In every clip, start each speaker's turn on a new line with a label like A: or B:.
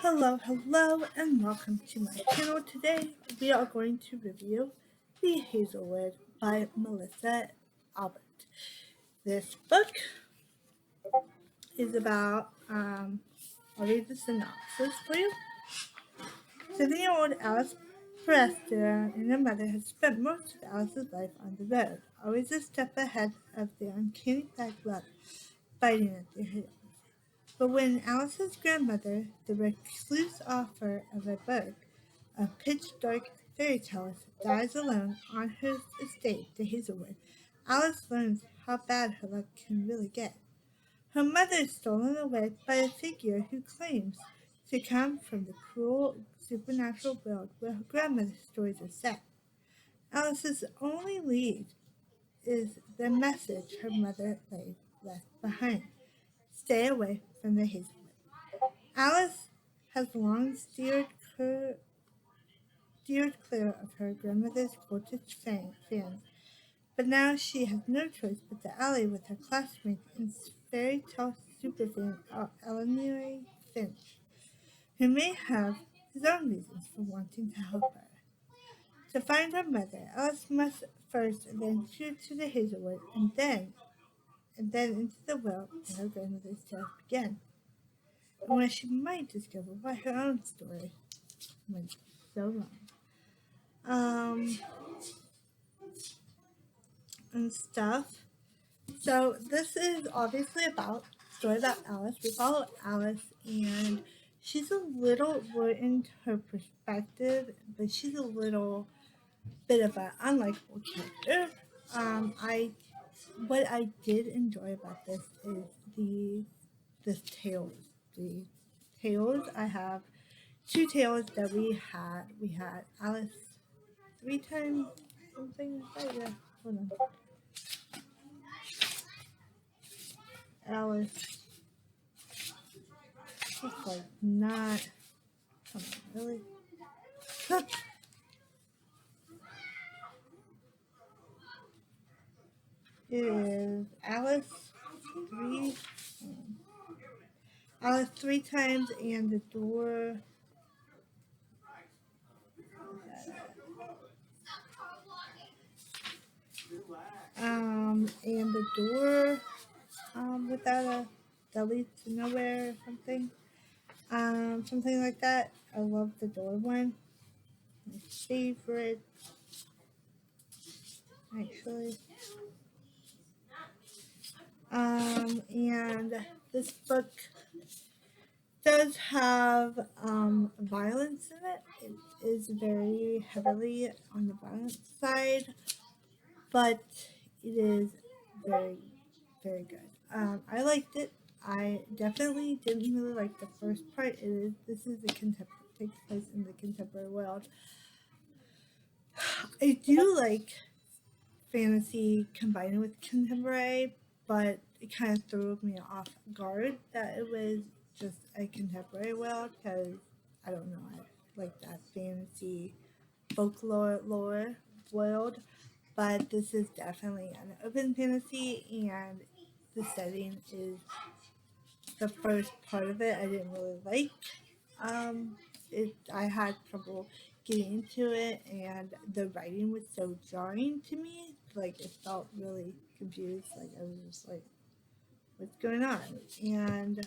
A: Hello, and welcome to my channel. Today, we are going to review The Hazelwood by Melissa Albert. This book is about, I'll read the synopsis for you. 7-year-old Alice Preston and her mother had spent most of Alice's life on the road, always a step ahead of their uncanny black luck, biting at their heels. But when Alice's grandmother, the recluse author of a book of pitch-dark fairy tales, dies alone on her estate, the Hazelwood, Alice learns how bad her luck can really get. Her mother is stolen away by a figure who claims to come from the cruel supernatural world where her grandmother's stories are set. Alice's only lead is the message her mother left behind. Stay away from the Hazelwood. Alice has long steered clear of her grandmother's cultish fans, but now she has no choice but to ally with her classmate and fairy tale superfan Eleanor Finch, who may have his own reasons for wanting to help her. To find her mother, Alice must first venture to the Hazelwood and then into the world where her grandmother's tales began, and where she might discover why her own story went so wrong. Um, and stuff. So this is obviously about story about Alice. We follow Alice, and she's a little we're into her perspective, but she's a little bit of an unlikable character. I what I did enjoy about this is the tales. The tales I have two tales that we had. We had Alice three times, something like that. Yeah, hold on. Alice. It's like not. Come on, really? It is three. Alice three times and the door. And the door. Without a that leads to nowhere or something. Something like that. I love the door one. My favorite, actually. And this book does have violence in it. It is very heavily on the violence side, but it is very, very good. I liked it. I definitely didn't really like the first part. This is takes place in the contemporary world. I do like fantasy combined with contemporary, but it kind of threw me off guard that it was just a contemporary world because I don't know, I like that fantasy folklore lore world, but this is definitely an open fantasy, and the setting is the first part of it I didn't really like. I had trouble getting into it, and the writing was so jarring to me. Like it felt really confused. Like I was just like, "What's going on?" And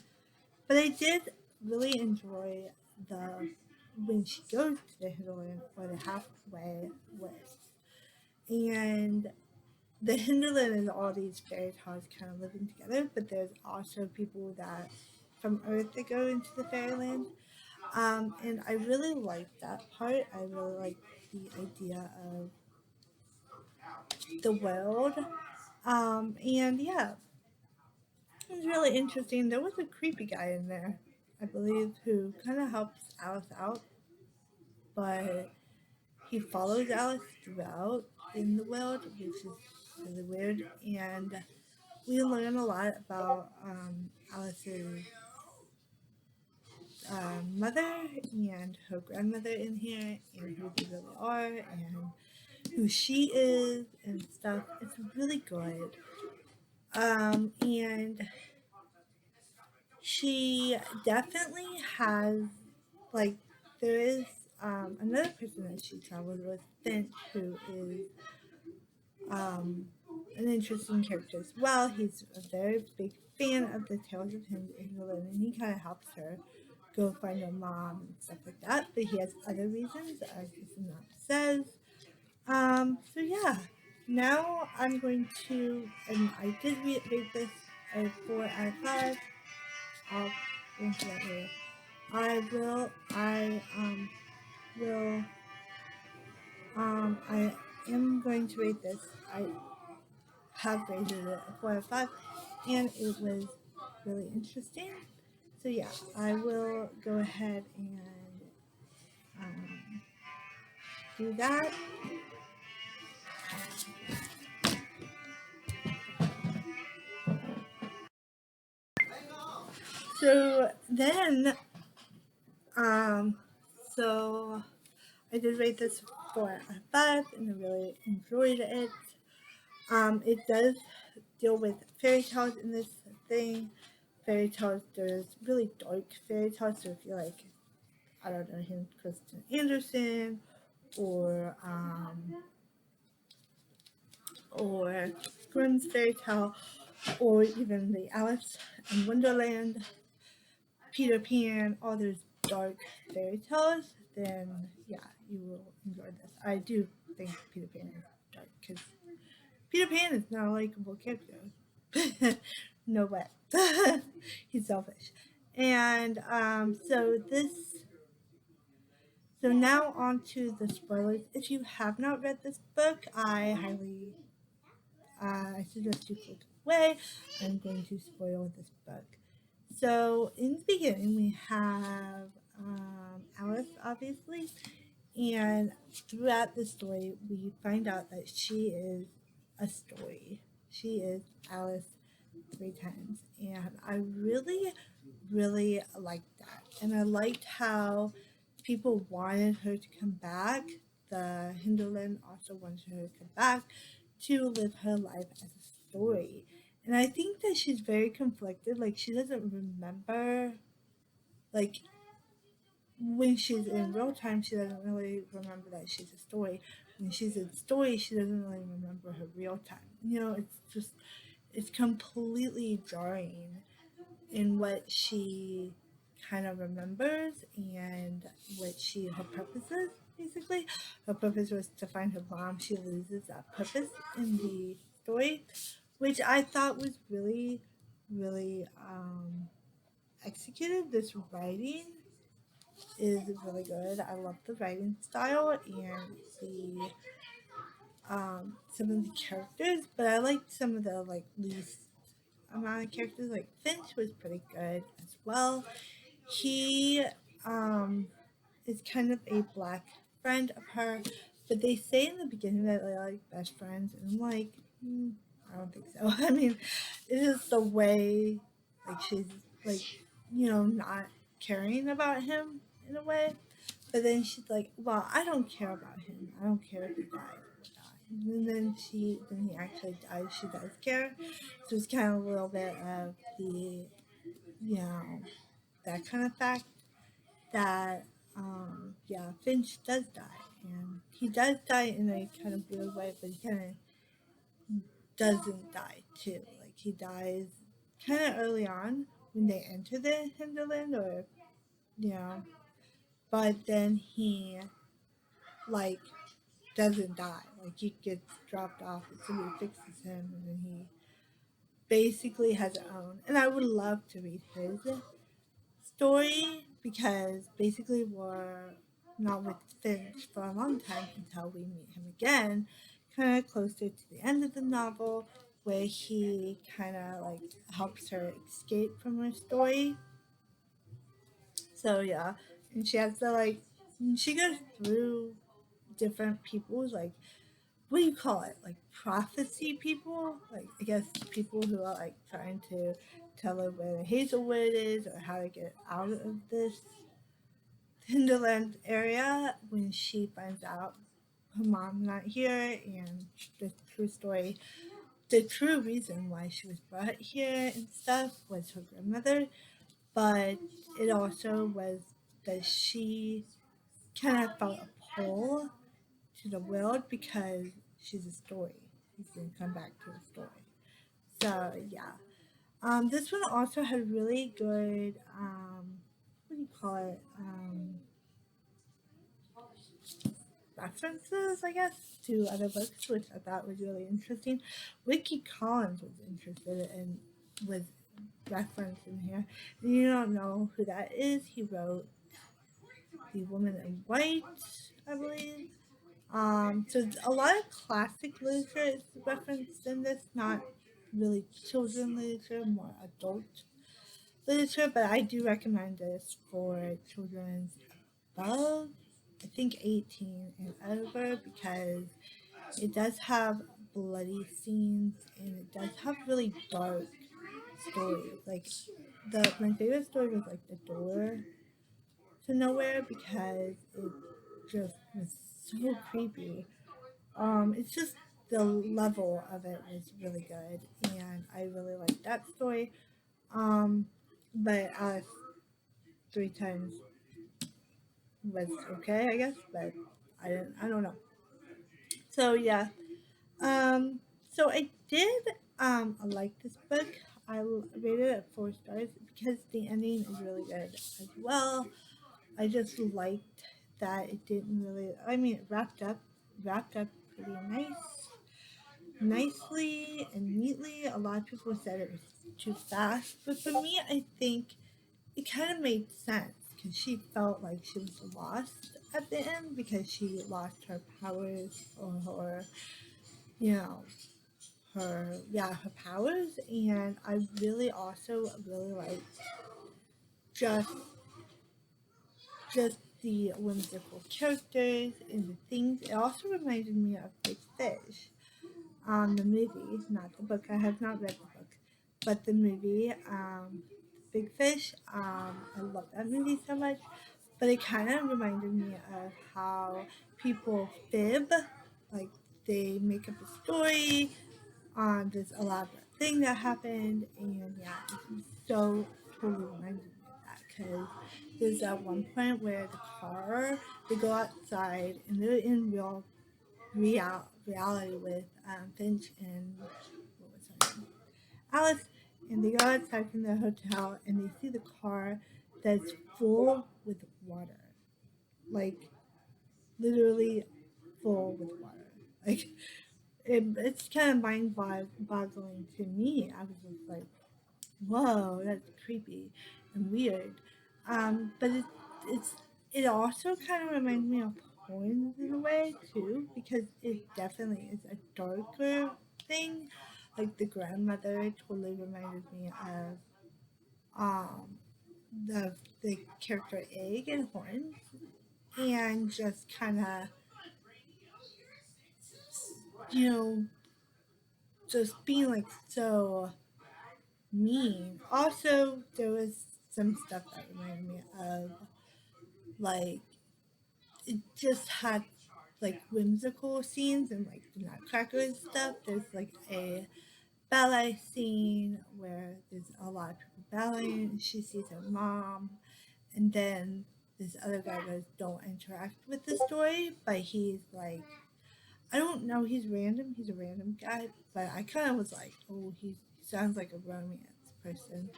A: but I did really enjoy the when she goes to the hinterland or the halfway west, and the hinterland is all these fairy tales kind of living together. But there's also people that from Earth that go into the fairyland. And I really like that part. I really like the idea of the world. And yeah, it was really interesting. There was a creepy guy in there, I believe, who kind of helps Alice out, but he follows Alice throughout in the world, which is really weird. And we learn a lot about Alice's mother and her grandmother in here, and who they really are, and who she is and stuff. It's really good. And she definitely has like there is another person that she travels with, Finch, who is um, an interesting character as well. He's a very big fan of the Tales of England, and he kind of helps her go find her mom and stuff like that. But he has other reasons, as his mom says. So yeah, now I'm going to, and I did rate this a 4 out of 5. I'll go into that later. I I am going to rate this. I have rated it a 4 out of 5, and it was really interesting. So yeah, I will go ahead and um, do that. So then, um, so I did rate this 4 out of 5, and I really enjoyed it. It does deal with fairy tales in this thing. Fairy tales, there's really dark fairy tales. So if you like, I don't know him, Kristen Anderson, or Grimm's fairy tale, or even the Alice in Wonderland, Peter Pan, all those dark fairy tales, then yeah, you will enjoy this. I do think Peter Pan is dark because Peter Pan is not a likable character. No way. He's selfish. And so now on to the spoilers. If you have not read this book, I suggest you click away. I'm going to spoil this book. So in the beginning, we have Alice, obviously, and throughout the story, we find out that she is a story. She is Alice 3 times, and I really, really liked that. And I liked how people wanted her to come back. The Hinterland also wanted her to come back to live her life as a story. And I think that she's very conflicted. Like, she doesn't remember, like, when she's in real time, she doesn't really remember that she's a story. When she's in story, she doesn't really remember her real time. You know, it's completely jarring in what she kind of remembers and her purpose is. Basically, her purpose was to find her mom. She loses that purpose in the story, which I thought was really, really executed. This writing is really good. I love the writing style and the some of the characters, but I liked some of the like least amount of characters. Like Finch was pretty good as well. He is kind of a black friend of her, but they say in the beginning that they're like best friends, and I'm like, I don't think so. I mean, it is the way like she's like, not caring about him in a way. But then she's like, well, I don't care about him. I don't care if he dies or not. And then he actually dies. She does care. So it's kind of a little bit of the, you know, that kind of fact that, yeah, Finch does die. And he does die in a kind of weird way, but he kind of doesn't die too. Like he dies kind of early on when they enter the hinterland, or, you know, but then he, like, doesn't die. Like he gets dropped off and somebody fixes him, and then he basically has his own. And I would love to read his story because basically we're not with Finch for a long time until we meet him again, kind of closer to the end of the novel, where he kind of like helps her escape from her story. So yeah, and she has to like, she goes through different people's like, what do you call it? Like prophecy people? Like I guess people who are like trying to tell her where the Hazelwood is or how to get out of this Hinterland area when she finds out her mom's not here and the true story, the true reason why she was brought here and stuff was her grandmother, but it also was that she kind of felt a pull to the world because she's a story. She's gonna come back to a story. So yeah. This one also had really good what do you call it? References, I guess, to other books, which I thought was really interesting. Ricky Collins was interested in was referenced in here. And you don't know who that is. He wrote The Woman in White, I believe. So a lot of classic literature is referenced in this, not really children literature, more adult literature, but I do recommend this for children above, I think 18 and over, because it does have bloody scenes and it does have really dark stories. Like my favorite story was like The Door to Nowhere because it just was so creepy. It's just the level of it was really good, and I really liked that story. But three times was okay, I guess, but I don't know. So yeah, um, so I did like this book. Rated it 4 stars because the ending is really good as well. I just liked that it didn't really. I mean, it wrapped up pretty nicely and neatly. A lot of people said it was too fast, but for me, I think it kind of made sense because she felt like she was lost at the end because she lost her powers or her, you know, her powers. And I really also really like just just the whimsical characters and the things. It also reminded me of Big Fish, the movie, not the book. I have not read the book, but the movie, Big Fish. I love that movie so much, but it kind of reminded me of how people fib, like they make up a story on this elaborate thing that happened, and yeah, it so totally reminded me of that because there's at one point where the car they go outside and they're in reality with Finch and what was her name? Alice, and they go outside from their hotel and they see the car that's full with water, like literally full with water. Like it's kind of mind-boggling to me. I was just like, whoa, that's creepy and weird. But it's it also kind of reminds me of porn in a way too, because it definitely is a darker thing. Like the grandmother totally reminded me of um the character Egg and Horns, and just kind of you know just being like so mean. Also, there was some stuff that reminded me of like it just had like whimsical scenes and like the Nutcracker and stuff. There's like a ballet scene where there's a lot of people balleting and she sees her mom, and then this other guy goes, don't interact with the story, but he's like, I don't know, he's a random guy, but I kind of was like, oh, he sounds like a romance person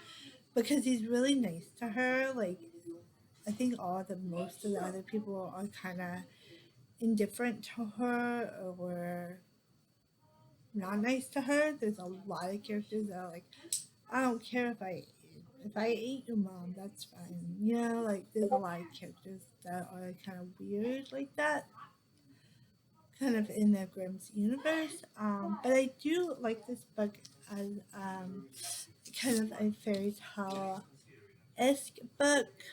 A: because he's really nice to her. Like, I think most of the other people are kind of indifferent to her or not nice to her. There's a lot of characters that are like, I don't care if I ate your mom, that's fine. Like there's a lot of characters that are kind of weird like that, kind of in the Grimm's universe. But I do like this book as kind of a fairy tale esque book.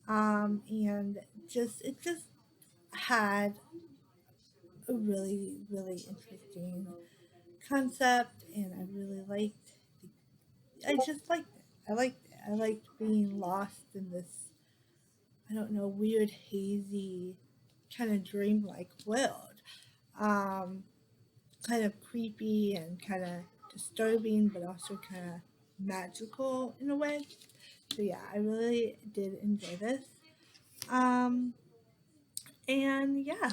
A: And it just had a really interesting concept, and I just liked it. I liked being lost in this, I don't know, weird, hazy, kind of dreamlike world. Um, Kind of creepy and kind of disturbing, but also kind of magical in a way. So yeah, I really did enjoy this. And yeah,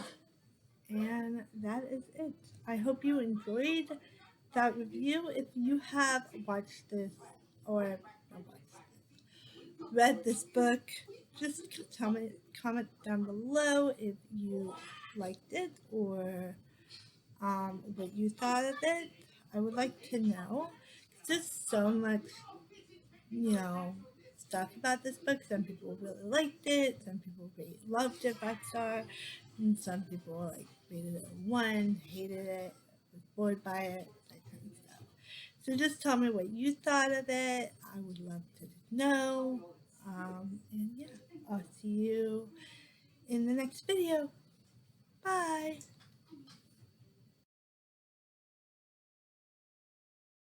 A: and that is it. I hope you enjoyed that review. If you have watched this or not watched, read this book, just comment down below if you liked it or what you thought of it. I would like to know. There's so much, you know, stuff about this book. Some people really liked it. Some people really loved it, 5 star, and some people like rated it a 1, hated it, was bored by it, that kind of stuff. So just tell me what you thought of it. I would love to know. And yeah, I'll see you in the next video. Bye.